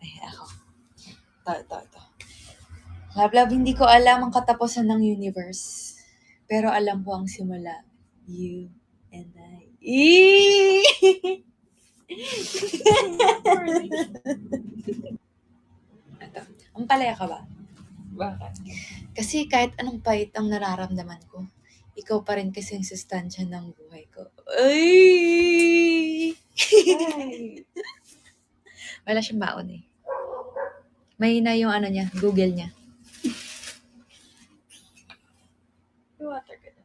Ay, ako. Ito. Love, hindi ko alam ang katapusan ng universe. Pero alam ko ang simula. You and I. Ito. Ang palaya ka ba? Bakit? Kasi kahit anong pait ang nararamdaman ko, ikaw pa rin kasi ang sustansya ng buhay ko. Ay! Ay. Wala siyang baon eh. Mahina yung ano niya, Google niya. May water ka na.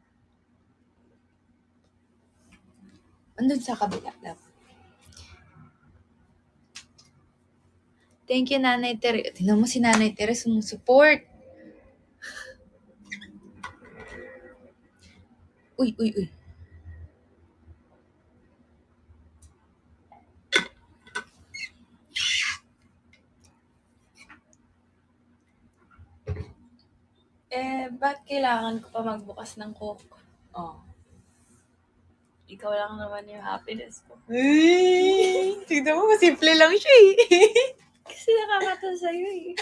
Andun sa kabila. Love. Thank you, Nanay Tere. Tingnan mo si Nanay Tere sumusupport. Uy. Ba't kailangan ko pa magbukas ng Coke? Oh. Ikaw lang naman yung happiness ko. Ay! Tignan mo, simple lang siya eh. Kasi nakakatawa sa'yo eh.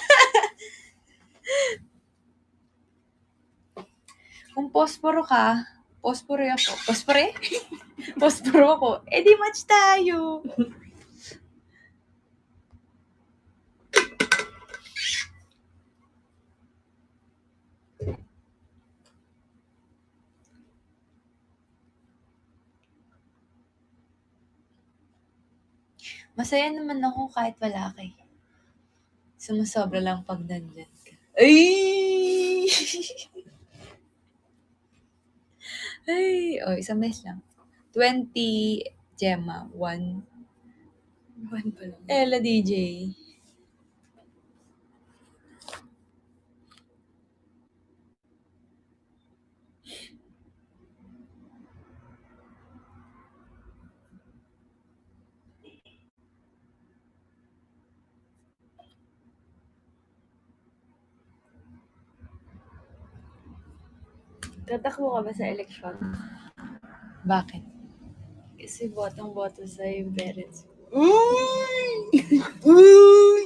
Kung posporo ka, posporo ako. Pospore? Posporo ako. Eh di match tayo. Masaya naman ako kahit wala ka eh. Sumusobra lang pag nandyan ka. Ay! Ay! Oh, isang mes lang. 20 Gemma. 1 1 pa lang. Ella DJ. Tatakbo ka ba sa eleksyon? Bakit? Kasi botong-boto sa'yo yung parents ko. Uy! Uy!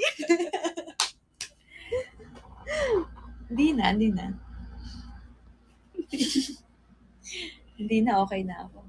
Hindi na. Hindi na, okay na ako.